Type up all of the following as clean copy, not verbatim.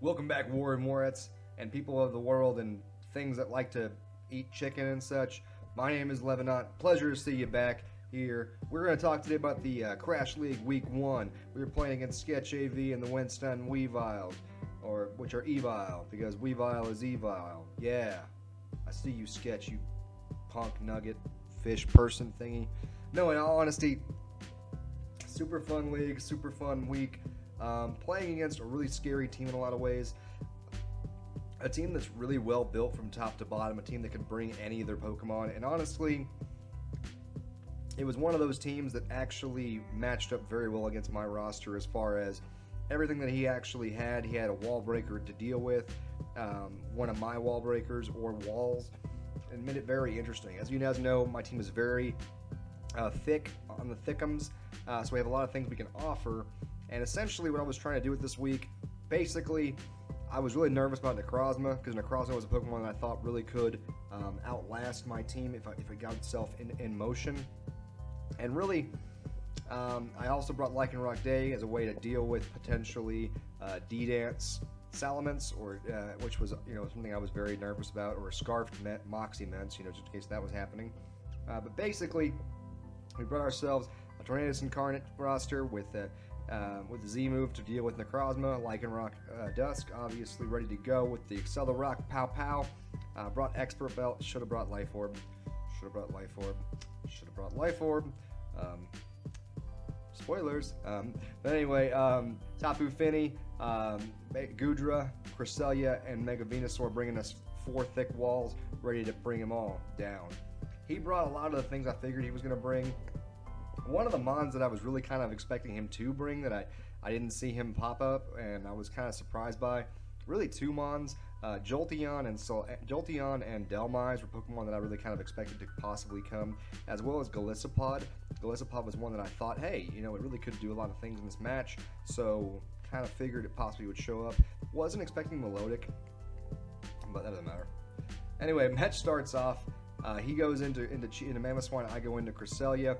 Welcome back, War and Warets, and people of the world and things that like to eat chicken and such. My name is Levenant. Pleasure to see you back here. We're going to talk today about the KRASH League Week 1. We were playing against Sketch AV and the Winston Weaviles, which are evil, because Weavile is evil. Yeah, I see you, Sketch, you punk nugget fish person thingy. No, in all honesty, super fun league, super fun week. Playing against a really scary team in a lot of ways. A team that's really well built from top to bottom. A team that can bring any of their Pokemon. And honestly, it was one of those teams that actually matched up very well against my roster as far as everything that he actually had. He had a wall breaker to deal with, one of my wall breakers or walls, and made it very interesting. As you guys know, my team is very thick on the thickums, so we have a lot of things we can offer. And essentially what I was trying to do with this week, basically, I was really nervous about Necrozma, because Necrozma was a Pokemon that I thought really could outlast my team if it got itself in motion. And really, I also brought Lycanroc Day as a way to deal with potentially D-Dance Salamence, or which was something I was very nervous about, or Scarfed Moxie Ments, just in case that was happening. But basically, we brought ourselves a Tornadus Incarnate roster with the Z move to deal with Necrozma, Lycanroc Dusk, obviously ready to go with the Accelerock Pow Pow. Brought Expert Belt, should have brought Life Orb, should have brought Life Orb, should have brought Life Orb. Spoilers. But anyway, Tapu Fini, Goodra, Cresselia, and Mega Venusaur, bringing us 4 thick walls, ready to bring them all down. He brought a lot of the things I figured he was going to bring. One of the mons that I was really kind of expecting him to bring that I didn't see him pop up, and I was kind of surprised by. Really 2 mons, Jolteon and Delmise were Pokemon that I really kind of expected to possibly come, as well as Golisopod. Golisopod was one that I thought, hey, it really could do a lot of things in this match, so kind of figured it possibly would show up. Wasn't expecting Melodic, but that doesn't matter. Anyway, match starts off. He goes into Mamoswine, I go into Cresselia.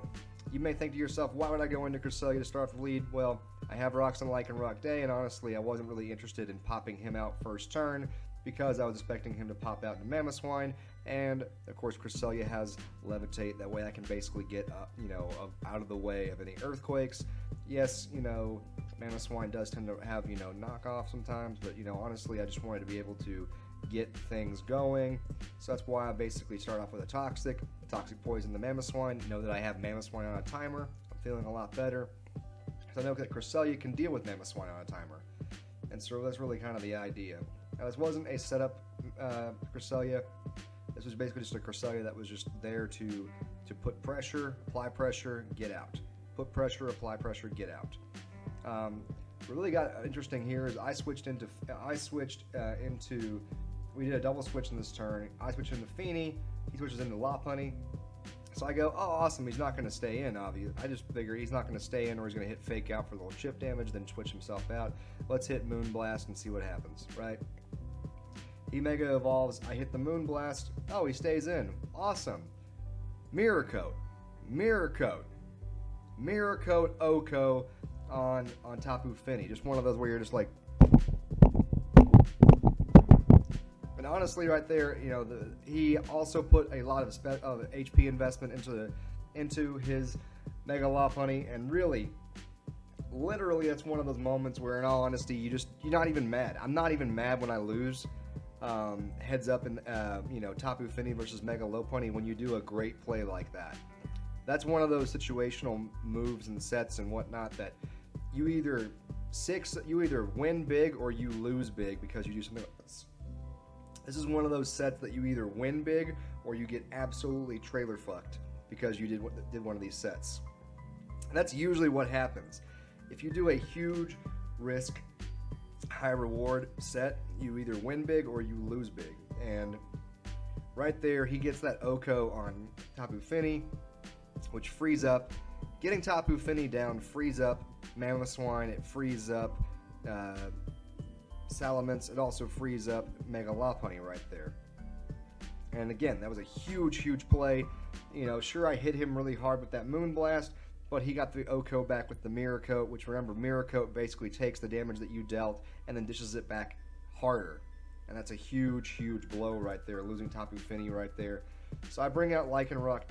You may think to yourself, why would I go into Cresselia to start the lead? Well, I have Rocks on Lycanroc Day, and honestly, I wasn't really interested in popping him out first turn, because I was expecting him to pop out into Mamoswine, and of course Cresselia has Levitate. That way I can basically get out of the way of any earthquakes. Yes, Mamoswine does tend to have knockoff sometimes, but honestly I just wanted to be able to get things going, so that's why I basically start off with a Toxic Poison the Mamoswine. Know that I have Mamoswine on a timer. I'm feeling a lot better, because I know that Cresselia can deal with Mamoswine on a timer, and so that's really kind of the idea. Now, this wasn't a setup Cresselia. This was basically just a Cresselia that was just there to put pressure, apply pressure, get out. Put pressure, apply pressure, get out. What really got interesting here is we did a double switch in this turn. I switched into Fini, he switches into Lopunny. So I go, oh awesome, he's not going to stay in, obviously. I just figure he's not going to stay in, or he's going to hit Fake Out for a little chip damage, then switch himself out. Let's hit Moonblast and see what happens, right? He Mega Evolves, I hit the Moonblast. Oh, he stays in. Awesome. Mirror Coat. Mirror Coat. Mirror Coat Oko on Tapu Fini. Just one of those where you're just like... And honestly, right there, he also put a lot of HP investment into his Mega Lopunny, and really, literally, that's one of those moments where, in all honesty, you're not even mad. I'm not even mad when I lose. Heads up in Tapu Fini versus Mega Lopunny, when you do a great play like that. That's one of those situational moves and sets and whatnot that you either win big or you lose big because you do something like this. This is one of those sets that you either win big or you get absolutely trailer fucked because you did one of these sets. And that's usually what happens. If you do a huge risk, high reward set, you either win big or you lose big. And right there, he gets that Oko on Tapu Fini, which frees up. Getting Tapu Fini down frees up Mamoswine, it frees up Salamence, it also frees up Mega Lopunny right there. And again, that was a huge play. Sure, I hit him really hard with that Moonblast, but he got the Oko back with the Mirror Coat, which, remember, Mirror Coat basically takes the damage that you dealt and then dishes it back harder. And that's a huge, huge blow right there, losing Tapu Fini right there. So I bring out Lycanroc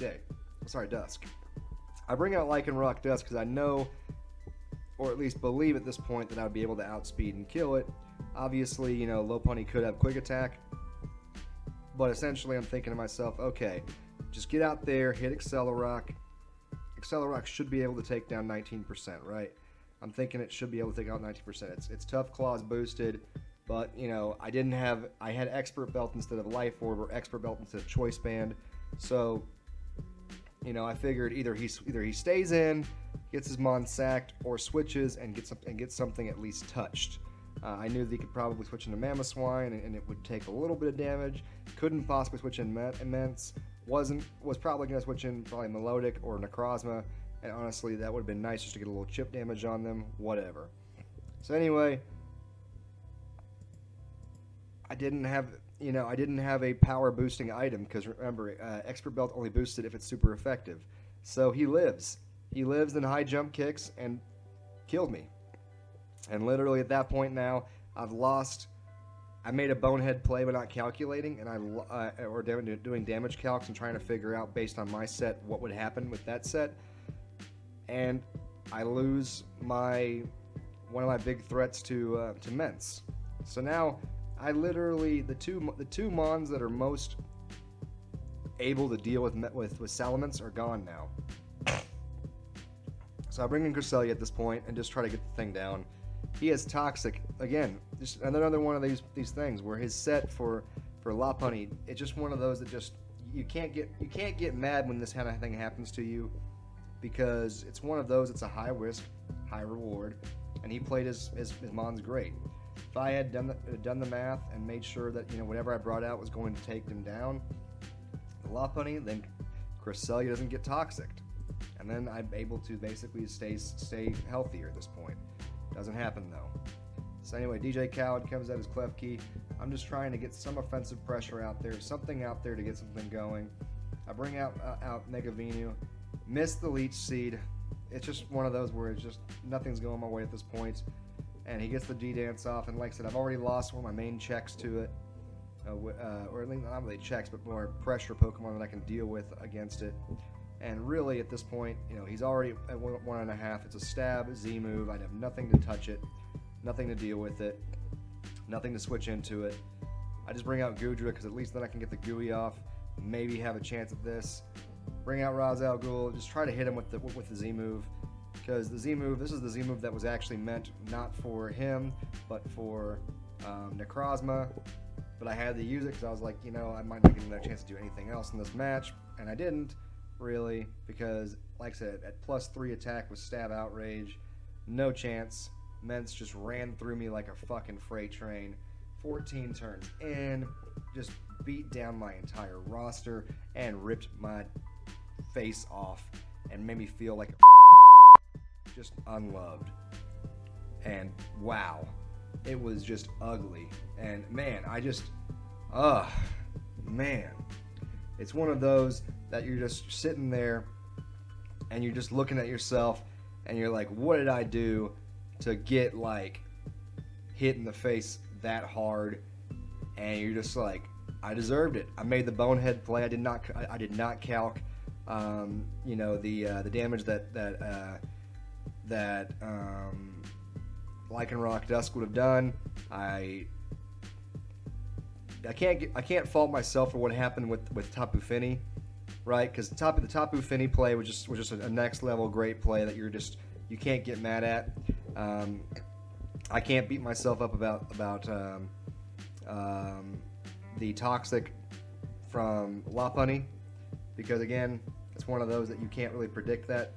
Dusk. I bring out Lycanroc Dusk because I know, or at least believe at this point, that I would be able to outspeed and kill it. Obviously, you know, Lopunny could have Quick Attack, but essentially I'm thinking to myself, okay, just get out there, hit Accelerock. Accelerock should be able to take down 19%, right? I'm thinking it should be able to take out 19%. It's Tough Claws boosted, but, you know, I had Expert Belt instead of Life Orb, or Expert Belt instead of Choice Band, so, you know, I figured either he stays in, gets his Mon sacked, or switches and gets something at least touched. I knew that he could probably switch into Mamoswine, and it would take a little bit of damage. Couldn't possibly switch in Immense. Was probably going to switch in probably Melodic or Necrozma, and honestly, that would have been nice just to get a little chip damage on them. Whatever. So anyway, I didn't have a power boosting item because remember, Expert Belt only boosted if it's super effective. So he lives. He lives in high jump kicks and killed me. And literally at that point now, I've lost. I made a bonehead play by not calculating, and or doing damage calcs and trying to figure out based on my set what would happen with that set, and I lose one of my big threats to Mence. So now I literally the two Mons that are most able to deal with Salamence are gone now. So I bring in Cresselia at this point and just try to get the thing down. He has Toxic again. Just another one of these things where his set for Lopunny, it's just one of those that just you can't get mad when this kind of thing happens to you, because it's one of those. It's a high risk, high reward, and he played his Mons great. If I had done the math and made sure that, you know, whatever I brought out was going to take him down, Lopunny, then Cresselia doesn't get Toxic, and then I'm able to basically stay healthier at this point. Doesn't happen though. So anyway, DJ Khaled comes out his Klefki. I'm just trying to get some offensive pressure out there, something out there to get something going. I bring out Megavenu, miss the Leech Seed. It's just one of those where it's just nothing's going my way at this point. And he gets the D-Dance off, and like I said, I've already lost one of my main checks to it. Or at least not really checks, but more pressure Pokemon that I can deal with against it. And really, at this point, you know, he's already at 1.5. It's a stab, Z move. I'd have nothing to touch it, nothing to deal with it, nothing to switch into it. I just bring out Goodra because at least then I can get the Gooey off, maybe have a chance at this. Bring out Ra's al Ghul, just try to hit him with the Z move, because the Z move, this is the Z move that was actually meant not for him, but for Necrozma. But I had to use it because I was like, you know, I might not get another chance to do anything else in this match, and I didn't. Really, because like I said, at +3 attack with Stab Outrage, no chance. Mence just ran through me like a fucking freight train. 14 turns in, just beat down my entire roster and ripped my face off and made me feel like just unloved. And wow, it was just ugly. And man, man, it's one of those that you're just sitting there and you're just looking at yourself and you're like, what did I do to get like hit in the face that hard? And you're just like, I deserved it. I made the bonehead play. I did not calc you know, the damage that Lycanroc Dusk would have done. I can't fault myself for what happened with Tapu Fini, right? Because the Tapu Fini play was just a next level great play that you can't get mad at. I can't beat myself up about the Toxic from Lopunny, because again, it's one of those that you can't really predict that.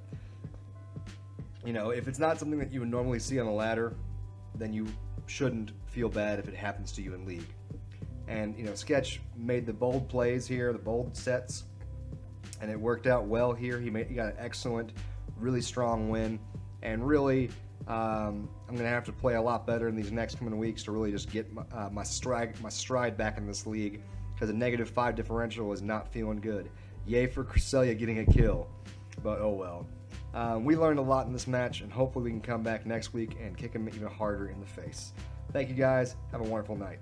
You know, if it's not something that you would normally see on a ladder, then you shouldn't feel bad if it happens to you in League. And, you know, Sketch made the bold plays here, the bold sets, and it worked out well here. He got an excellent, really strong win, and really, I'm going to have to play a lot better in these next coming weeks to really just get my stride back in this league, because a -5 differential is not feeling good. Yay for Cresselia getting a kill, but oh well. We learned a lot in this match, and hopefully we can come back next week and kick him even harder in the face. Thank you guys. Have a wonderful night.